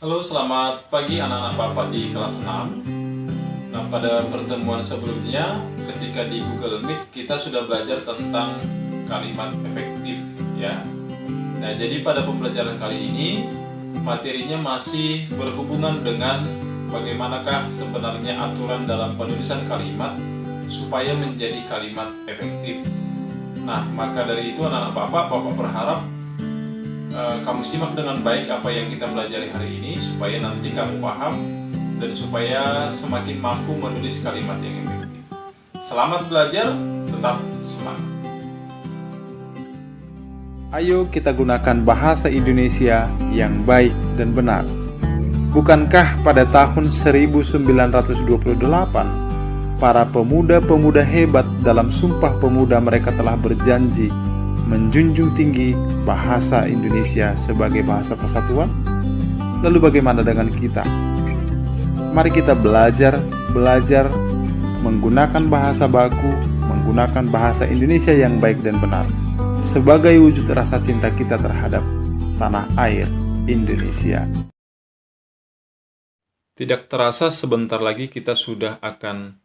Halo, selamat pagi anak-anak Bapak di kelas 6. Nah, pada pertemuan sebelumnya, ketika di Google Meet, kita sudah belajar tentang kalimat efektif, ya. Nah, jadi pada pembelajaran kali ini, materinya masih berhubungan dengan bagaimanakah sebenarnya aturan dalam penulisan kalimat supaya menjadi kalimat efektif. Nah, maka dari itu anak-anak Bapak berharap kamu simak dengan baik apa yang kita pelajari hari ini supaya nanti kamu paham dan supaya semakin mampu menulis kalimat yang efektif. Selamat belajar, tetap semangat. Ayo kita gunakan bahasa Indonesia yang baik dan benar. Bukankah pada tahun 1928 para pemuda-pemuda hebat dalam Sumpah Pemuda mereka telah berjanji menjunjung tinggi bahasa Indonesia sebagai bahasa persatuan? Lalu bagaimana dengan kita? Mari kita belajar menggunakan bahasa baku, menggunakan bahasa Indonesia yang baik dan benar sebagai wujud rasa cinta kita terhadap tanah air Indonesia. Tidak terasa sebentar lagi kita sudah akan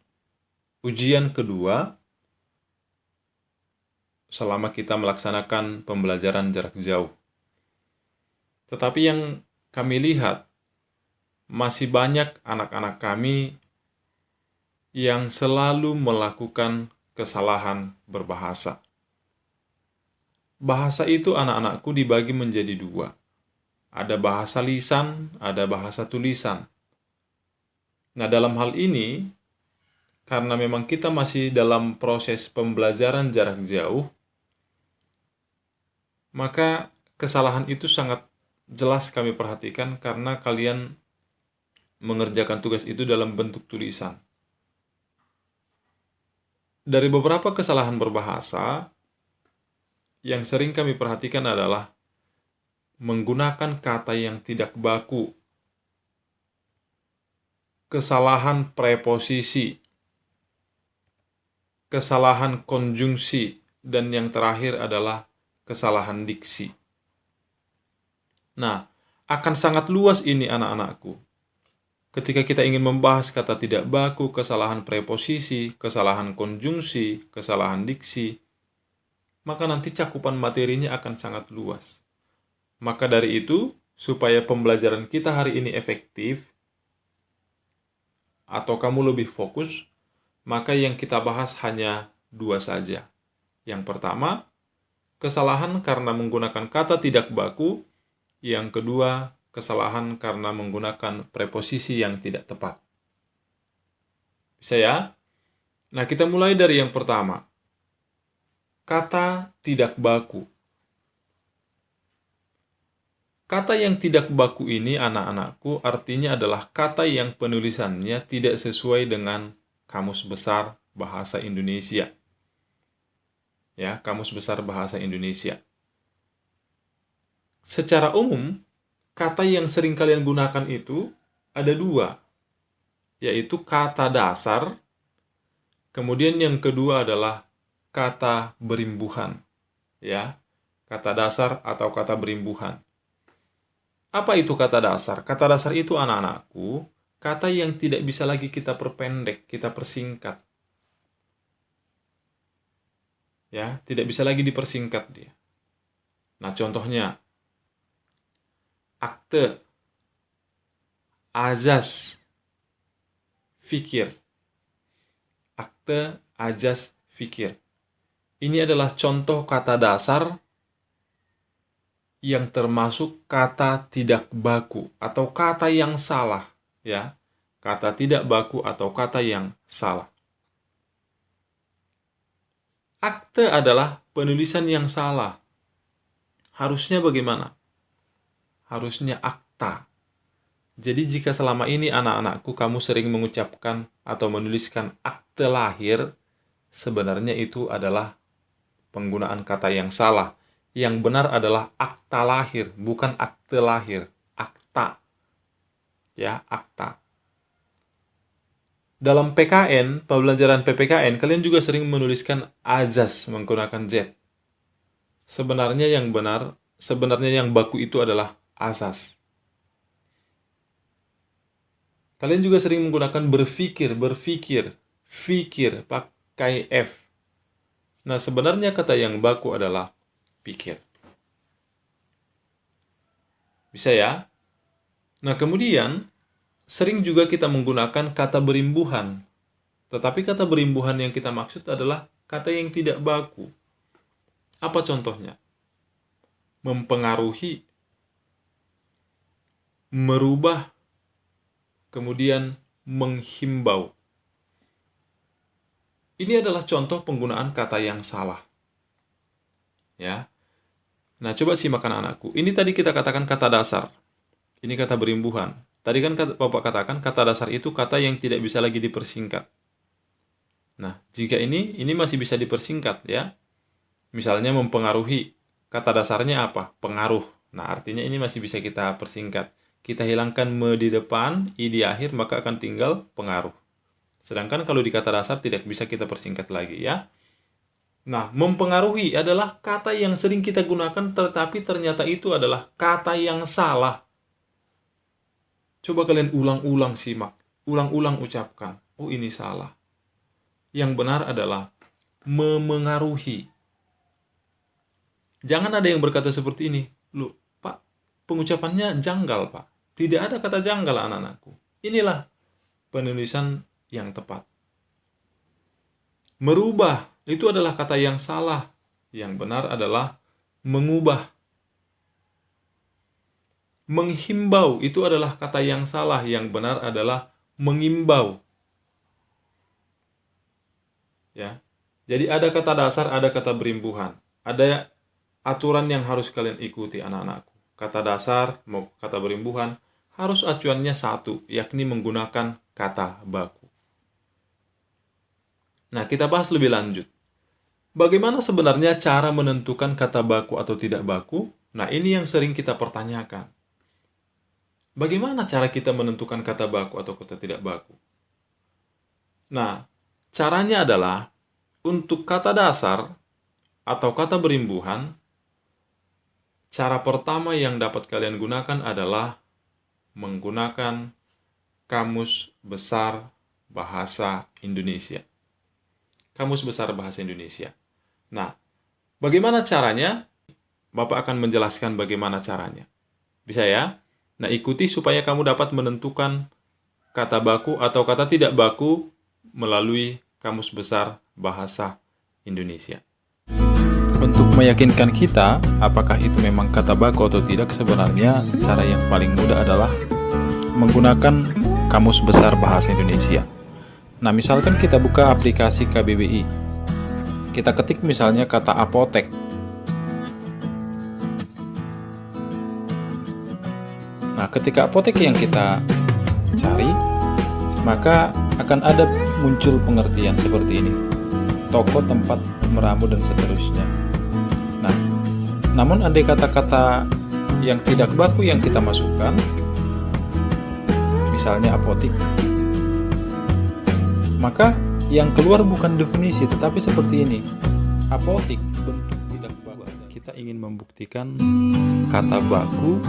ujian kedua selama kita melaksanakan pembelajaran jarak jauh. Tetapi yang kami lihat, masih banyak anak-anak kami yang selalu melakukan kesalahan berbahasa. Bahasa itu anak-anakku dibagi menjadi dua. Ada bahasa lisan, ada bahasa tulisan. Nah, dalam hal ini, karena memang kita masih dalam proses pembelajaran jarak jauh, maka kesalahan itu sangat jelas kami perhatikan karena kalian mengerjakan tugas itu dalam bentuk tulisan. Dari beberapa kesalahan berbahasa, yang sering kami perhatikan adalah menggunakan kata yang tidak baku, kesalahan preposisi, kesalahan konjungsi, dan yang terakhir adalah kesalahan diksi. Nah, akan sangat luas ini anak-anakku. Ketika kita ingin membahas kata tidak baku, kesalahan preposisi, kesalahan konjungsi, kesalahan diksi, maka nanti cakupan materinya akan sangat luas. Maka dari itu, supaya pembelajaran kita hari ini efektif, atau kamu lebih fokus, maka yang kita bahas hanya dua saja. Yang pertama, kesalahan karena menggunakan kata tidak baku. Yang kedua, kesalahan karena menggunakan preposisi yang tidak tepat. Bisa ya? Nah, kita mulai dari yang pertama. Kata tidak baku. Kata yang tidak baku ini, anak-anakku, artinya adalah kata yang penulisannya tidak sesuai dengan Kamus Besar Bahasa Indonesia. Ya, Kamus Besar Bahasa Indonesia. Secara umum, kata yang sering kalian gunakan itu ada dua, yaitu kata dasar, kemudian yang kedua adalah kata berimbuhan. Ya, kata dasar atau kata berimbuhan. Apa itu kata dasar? Kata dasar itu anak-anakku, kata yang tidak bisa lagi kita perpendek, kita persingkat. Ya, tidak bisa lagi dipersingkat dia. Nah, contohnya akte, azas, fikir. Akte, azas, fikir. Ini adalah contoh kata dasar yang termasuk kata tidak baku atau kata yang salah, ya. Kata tidak baku atau kata yang salah. Akte adalah penulisan yang salah. Harusnya bagaimana? Harusnya akta. Jadi jika selama ini anak-anakku kamu sering mengucapkan atau menuliskan akte lahir, sebenarnya itu adalah penggunaan kata yang salah. Yang benar adalah akta lahir, bukan akte lahir. Akta. Ya, akta. Dalam PKN, pembelajaran PPKN, kalian juga sering menuliskan azas menggunakan Z. Sebenarnya yang benar, sebenarnya yang baku itu adalah asas. Kalian juga sering menggunakan berpikir, fikir, pakai F. Nah, sebenarnya kata yang baku adalah pikir. Bisa ya? Nah, kemudian sering juga kita menggunakan kata berimbuhan. Tetapi kata berimbuhan yang kita maksud adalah kata yang tidak baku. Apa contohnya? Mempengaruhi, merubah, kemudian menghimbau. Ini adalah contoh penggunaan kata yang salah. Ya. Nah, coba simak anak-anakku. Ini tadi kita katakan kata dasar. Ini kata berimbuhan. Tadi kan Bapak katakan kata dasar itu kata yang tidak bisa lagi dipersingkat. Nah, jika ini masih bisa dipersingkat ya. Misalnya mempengaruhi. Kata dasarnya apa? Pengaruh. Nah, artinya ini masih bisa kita persingkat. Kita hilangkan me di depan, i di akhir, maka akan tinggal pengaruh. Sedangkan kalau di kata dasar tidak bisa kita persingkat lagi ya. Nah, mempengaruhi adalah kata yang sering kita gunakan tetapi ternyata itu adalah kata yang salah. Coba kalian ulang-ulang simak, ulang-ulang ucapkan. Oh, ini salah. Yang benar adalah memengaruhi. Jangan ada yang berkata seperti ini. Loh, Pak, pengucapannya janggal, Pak. Tidak ada kata janggal, anak-anakku. Inilah penulisan yang tepat. Merubah, itu adalah kata yang salah. Yang benar adalah mengubah. Menghimbau, itu adalah kata yang salah. Yang benar adalah mengimbau. Ya. Jadi ada kata dasar, ada kata berimbuhan. Ada aturan yang harus kalian ikuti anak-anakku. Kata dasar mau kata berimbuhan harus acuannya satu, yakni menggunakan kata baku. Nah, kita bahas lebih lanjut. Bagaimana sebenarnya cara menentukan kata baku atau tidak baku? Nah, ini yang sering kita pertanyakan. Bagaimana cara kita menentukan kata baku atau kata tidak baku? Nah, caranya adalah untuk kata dasar atau kata berimbuhan, cara pertama yang dapat kalian gunakan adalah menggunakan Kamus Besar Bahasa Indonesia. Kamus Besar Bahasa Indonesia. Nah, bagaimana caranya? Bapak akan menjelaskan bagaimana caranya. Bisa ya? Nah, ikuti supaya kamu dapat menentukan kata baku atau kata tidak baku melalui Kamus Besar Bahasa Indonesia. Untuk meyakinkan kita apakah itu memang kata baku atau tidak, sebenarnya cara yang paling mudah adalah menggunakan Kamus Besar Bahasa Indonesia. Nah, misalkan kita buka aplikasi KBBI. Kita ketik misalnya kata apotek. Nah, ketika apotek yang kita cari, maka akan ada muncul pengertian seperti ini. Toko, tempat meramu, dan seterusnya. Nah, namun andai kata-kata yang tidak baku yang kita masukkan, misalnya apotik, maka yang keluar bukan definisi, tetapi seperti ini. Apotik bentuk tidak baku. Kita ingin membuktikan kata baku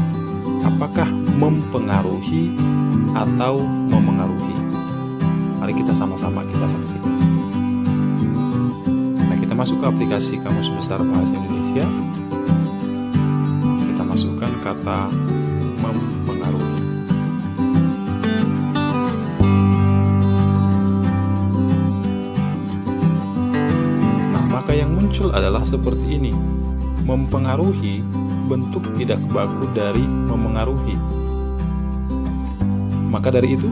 apakah mempengaruhi atau memengaruhi. Mari kita sama-sama kita saksikan. Nah, kita masuk ke aplikasi Kamus Besar Bahasa Indonesia. Kita masukkan kata mempengaruhi. Nah, maka yang muncul adalah seperti ini. Mempengaruhi bentuk tidak baku dari memengaruhi. Maka dari itu,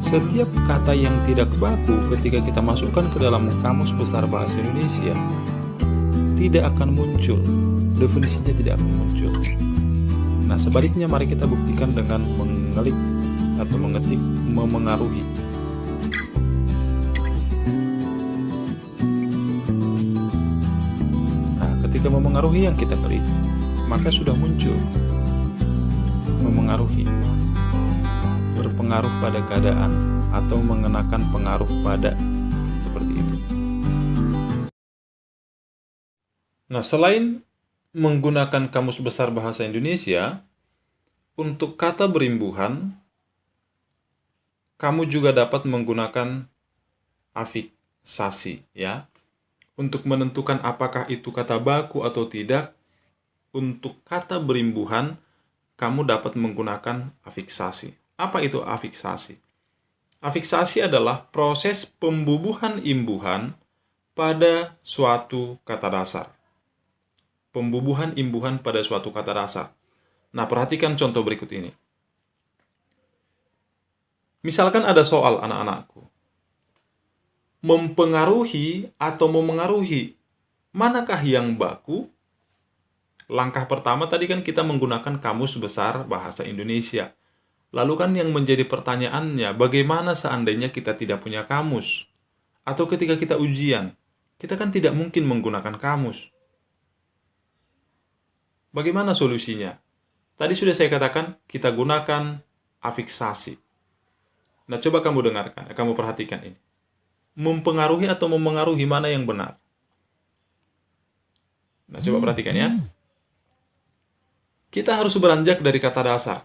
setiap kata yang tidak baku ketika kita masukkan ke dalam Kamus Besar Bahasa Indonesia tidak akan muncul, definisinya tidak akan muncul. Nah, sebaliknya mari kita buktikan dengan mengelik atau mengetik memengaruhi. Nah, ketika memengaruhi yang kita klik, maka sudah muncul memengaruhi, berpengaruh pada keadaan atau mengenakan pengaruh pada, seperti itu. Nah, selain menggunakan Kamus Besar Bahasa Indonesia, untuk kata berimbuhan kamu juga dapat menggunakan afiksasi ya. Untuk menentukan apakah itu kata baku atau tidak, untuk kata berimbuhan kamu dapat menggunakan afiksasi. Apa itu afiksasi? Afiksasi adalah proses pembubuhan imbuhan pada suatu kata dasar. Pembubuhan imbuhan pada suatu kata dasar. Nah, perhatikan contoh berikut ini. Misalkan ada soal anak-anakku. Mempengaruhi atau memengaruhi, manakah yang baku? Langkah pertama tadi kan kita menggunakan Kamus Besar Bahasa Indonesia. Lalu kan yang menjadi pertanyaannya, bagaimana seandainya kita tidak punya kamus? Atau ketika kita ujian, kita kan tidak mungkin menggunakan kamus. Bagaimana solusinya? Tadi sudah saya katakan, kita gunakan afiksasi. Nah, coba kamu dengarkan, kamu perhatikan ini. Mempengaruhi atau memengaruhi, mana yang benar? Nah, coba perhatikan ya. Kita harus beranjak dari kata dasar.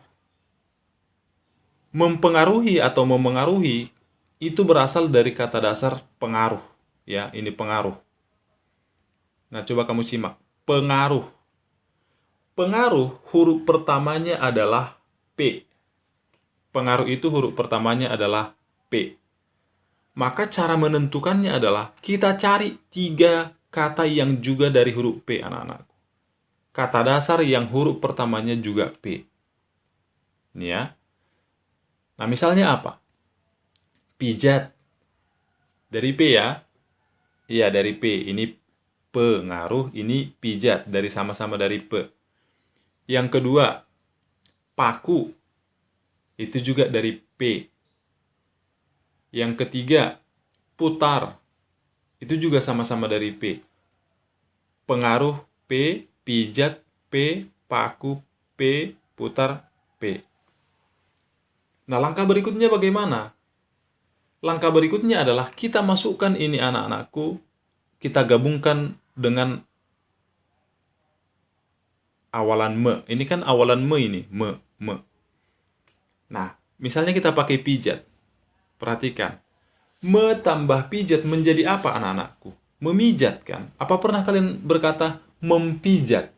Mempengaruhi atau memengaruhi itu berasal dari kata dasar pengaruh. Ya, ini pengaruh. Nah, coba kamu simak. Pengaruh. Pengaruh huruf pertamanya adalah P. Pengaruh itu huruf pertamanya adalah P. Maka cara menentukannya adalah kita cari 3 kata yang juga dari huruf P, anak-anakku. Kata dasar yang huruf pertamanya juga P. Ini ya. Nah, misalnya apa? Pijat. Dari P ya. Iya, dari P. Ini pengaruh, ini pijat. Dari sama-sama dari P. Yang kedua, paku. Itu juga dari P. Yang ketiga, putar. Itu juga sama-sama dari P. Pengaruh P, pijat P, paku P, putar P. Nah, langkah berikutnya bagaimana? Langkah berikutnya adalah kita masukkan ini anak-anakku, kita gabungkan dengan awalan me. Ini kan awalan me ini, me. Nah, misalnya kita pakai pijat. Perhatikan. Me tambah pijat menjadi apa anak-anakku? Memijat kan? Apa pernah kalian berkata mempijat?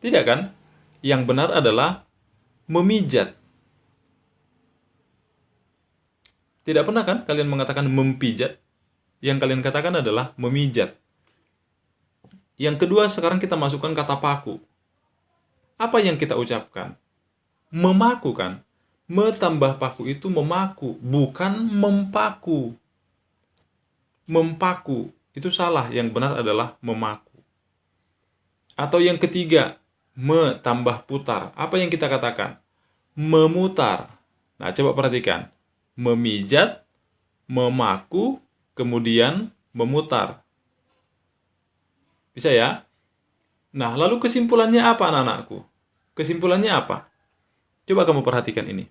Tidak kan? Yang benar adalah memijat. Tidak pernah kan kalian mengatakan mempijat? Yang kalian katakan adalah memijat. Yang kedua, sekarang kita masukkan kata paku. Apa yang kita ucapkan? Memaku kan? Me tambah paku itu memaku, bukan mempaku. Mempaku, itu salah. Yang benar adalah memaku. Atau yang ketiga, me tambah putar. Apa yang kita katakan? Memutar. Nah, coba perhatikan. Memijat, memaku, kemudian memutar. Bisa ya? Nah, lalu kesimpulannya apa anak-anakku? Kesimpulannya apa? Coba kamu perhatikan ini.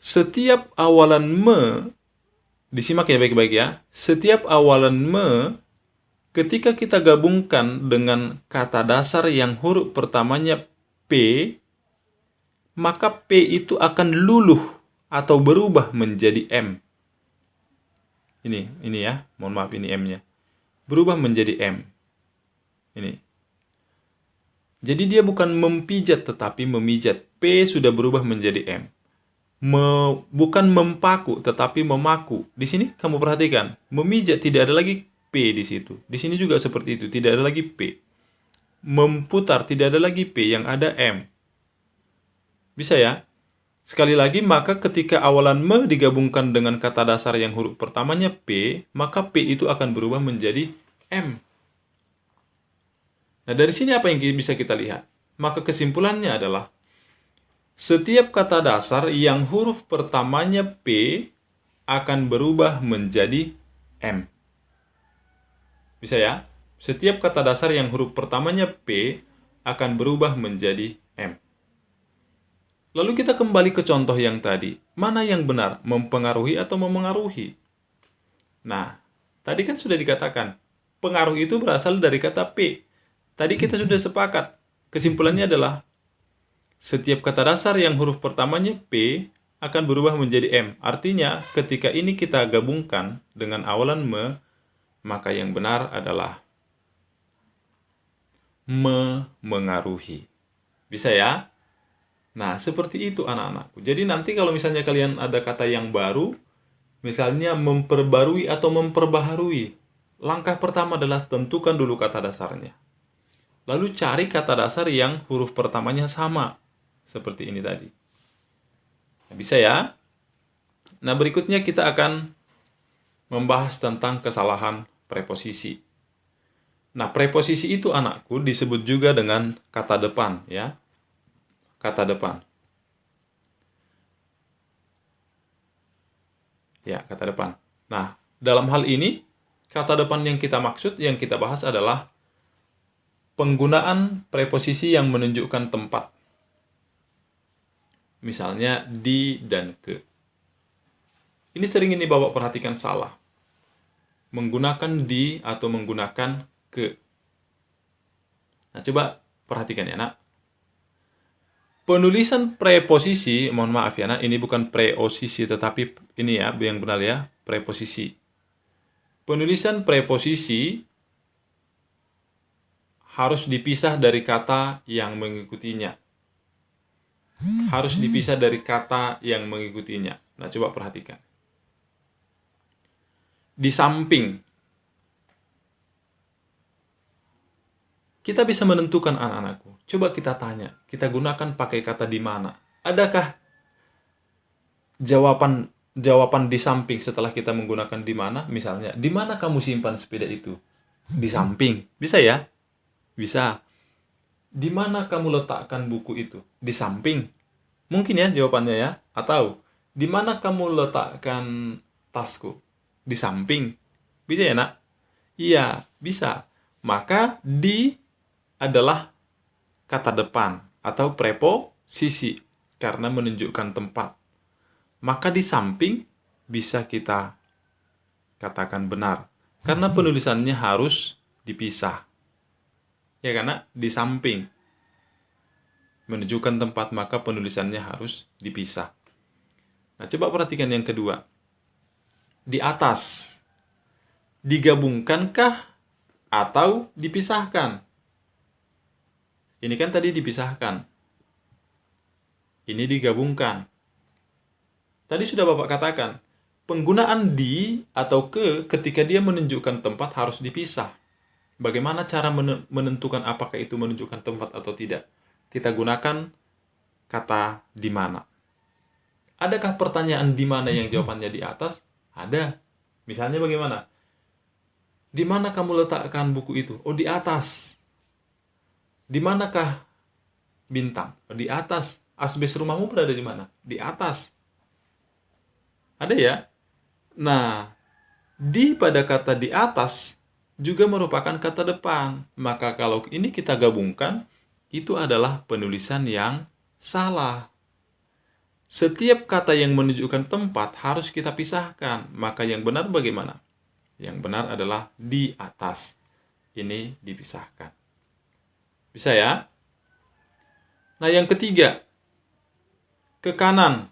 Setiap awalan me, disimak ya baik-baik ya. Setiap awalan me, ketika kita gabungkan dengan kata dasar yang huruf pertamanya P, maka P itu akan luluh atau berubah menjadi M. Ini ya, mohon maaf ini M-nya. Berubah menjadi M. Ini. Jadi dia bukan mempijat tetapi memijat. P sudah berubah menjadi M. Bukan mempaku tetapi memaku. Di sini kamu perhatikan, memijat tidak ada lagi P di situ. Di sini juga seperti itu, tidak ada lagi P. Memputar tidak ada lagi P, yang ada M. Bisa ya? Sekali lagi, maka ketika awalan me digabungkan dengan kata dasar yang huruf pertamanya P, maka P itu akan berubah menjadi M. Nah, dari sini apa yang bisa kita lihat? Maka kesimpulannya adalah setiap kata dasar yang huruf pertamanya P akan berubah menjadi M. Bisa ya? Setiap kata dasar yang huruf pertamanya P akan berubah menjadi M. Lalu kita kembali ke contoh yang tadi. Mana yang benar? Mempengaruhi atau memengaruhi? Nah, tadi kan sudah dikatakan, pengaruh itu berasal dari kata P. Tadi kita sudah sepakat. Kesimpulannya adalah setiap kata dasar yang huruf pertamanya P akan berubah menjadi M. Artinya, ketika ini kita gabungkan dengan awalan me, maka yang benar adalah mengaruhi. Bisa ya? Nah, seperti itu anak-anakku. Jadi nanti kalau misalnya kalian ada kata yang baru, misalnya memperbarui atau memperbaharui, langkah pertama adalah tentukan dulu kata dasarnya. Lalu cari kata dasar yang huruf pertamanya sama. Seperti ini tadi. Nah, bisa ya? Nah, berikutnya kita akan membahas tentang kesalahan preposisi. Nah, preposisi itu anakku disebut juga dengan kata depan, ya. Kata depan. Ya, kata depan. Nah, dalam hal ini, kata depan yang kita maksud, yang kita bahas adalah penggunaan preposisi yang menunjukkan tempat. Misalnya, di dan ke. Ini sering ini Bapak perhatikan salah. Menggunakan di atau menggunakan ke. Nah, coba perhatikan ya, nak. Penulisan preposisi, mohon maaf ya, nak, ini bukan preosisi, tetapi ini ya, yang benar ya, preposisi. Penulisan preposisi harus dipisah dari kata yang mengikutinya. Harus dipisah dari kata yang mengikutinya. Nah, coba perhatikan. Di samping. Kita bisa menentukan anak-anakku. Coba kita tanya, kita gunakan pakai kata di mana. Adakah jawaban di samping setelah kita menggunakan di mana? Misalnya, di mana kamu simpan sepeda itu? Di samping. Bisa ya? Bisa. Di mana kamu letakkan buku itu? Di samping. Mungkin ya jawabannya ya. Atau, di mana kamu letakkan tasku? Di samping. Bisa ya, nak? Iya, bisa. Maka, di adalah kata depan atau preposisi karena menunjukkan tempat. Maka di samping bisa kita katakan benar. Karena penulisannya harus dipisah. Ya, karena di samping menunjukkan tempat, maka penulisannya harus dipisah. Nah, coba perhatikan yang kedua. Di atas. Digabungkankah atau dipisahkan? Ini kan tadi dipisahkan. Ini digabungkan. Tadi sudah Bapak katakan, penggunaan di atau ke ketika dia menunjukkan tempat harus dipisah. Bagaimana cara menentukan apakah itu menunjukkan tempat atau tidak? Kita gunakan kata di mana. Adakah pertanyaan di mana yang jawabannya di atas? Ada. Misalnya bagaimana? Di mana kamu letakkan buku itu? Oh, di atas. Di manakah bintang? Oh, di atas. Asbes rumahmu berada di mana? Di atas. Ada ya? Nah, di pada kata di atas juga merupakan kata depan. Maka kalau ini kita gabungkan, itu adalah penulisan yang salah. Setiap kata yang menunjukkan tempat harus kita pisahkan. Maka yang benar bagaimana? Yang benar adalah di atas. Ini dipisahkan. Bisa ya? Nah, yang ketiga. Ke kanan.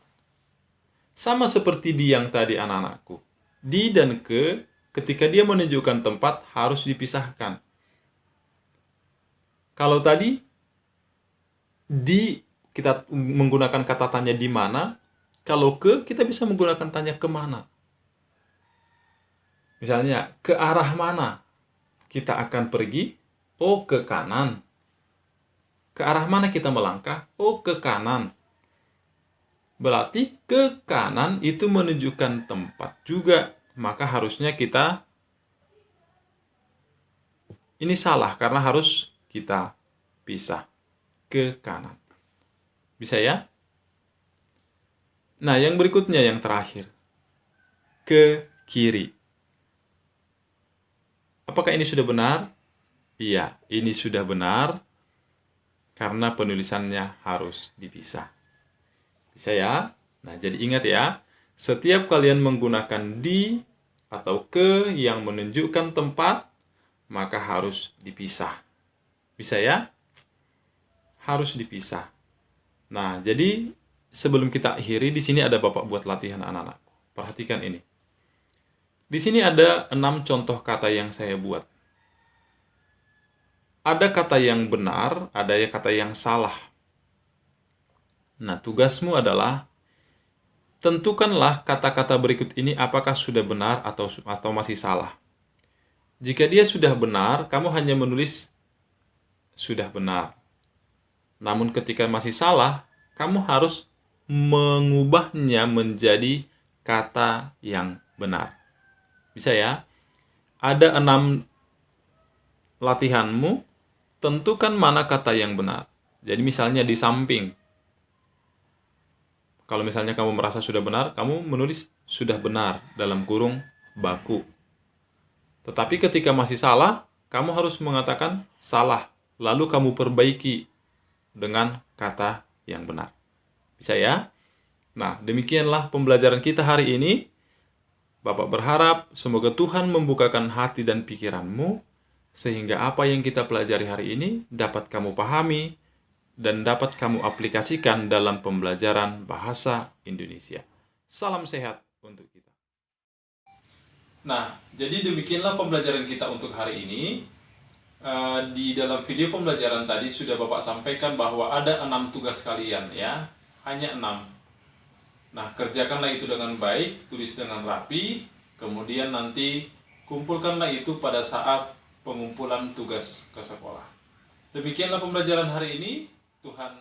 Sama seperti di yang tadi anak-anakku. Di dan ke, ketika dia menunjukkan tempat, harus dipisahkan. Kalau tadi, di, kita menggunakan kata tanya di mana. Kalau ke, kita bisa menggunakan tanya kemana. Misalnya, ke arah mana kita akan pergi? Oh, ke kanan. Ke arah mana kita melangkah? Oh, ke kanan. Berarti ke kanan itu menunjukkan tempat juga. Maka harusnya kita ini salah karena harus kita pisah ke kanan. Bisa ya? Nah, yang berikutnya yang terakhir. Ke kiri. Apakah ini sudah benar? Iya, ini sudah benar karena penulisannya harus dipisah. Bisa ya? Nah, jadi ingat ya, setiap kalian menggunakan di atau ke yang menunjukkan tempat, maka harus dipisah. Bisa ya? Harus dipisah. Nah, jadi sebelum kita akhiri, di sini ada Bapak buat latihan anak-anakku. Perhatikan ini. Di sini ada 6 contoh kata yang saya buat. Ada kata yang benar, ada kata yang salah. Nah, tugasmu adalah tentukanlah kata-kata berikut ini apakah sudah benar atau masih salah. Jika dia sudah benar, kamu hanya menulis sudah benar. Namun ketika masih salah, kamu harus mengubahnya menjadi kata yang benar. Bisa ya? Ada 6 latihanmu, tentukan mana kata yang benar. Jadi misalnya di samping. Kalau misalnya kamu merasa sudah benar, kamu menulis sudah benar dalam kurung baku. Tetapi ketika masih salah, kamu harus mengatakan salah. Lalu kamu perbaiki dengan kata yang benar. Bisa ya? Nah, demikianlah pembelajaran kita hari ini. Bapak berharap semoga Tuhan membukakan hati dan pikiranmu, sehingga apa yang kita pelajari hari ini dapat kamu pahami dan dapat kamu aplikasikan dalam pembelajaran bahasa Indonesia. Salam sehat untuk kita. Nah, jadi demikianlah pembelajaran kita untuk hari ini. Di dalam video pembelajaran tadi sudah Bapak sampaikan bahwa ada 6 tugas kalian ya, hanya 6. Nah, kerjakanlah itu dengan baik, tulis dengan rapi, kemudian nanti kumpulkanlah itu pada saat pengumpulan tugas ke sekolah. Demikianlah pembelajaran hari ini. Tuhan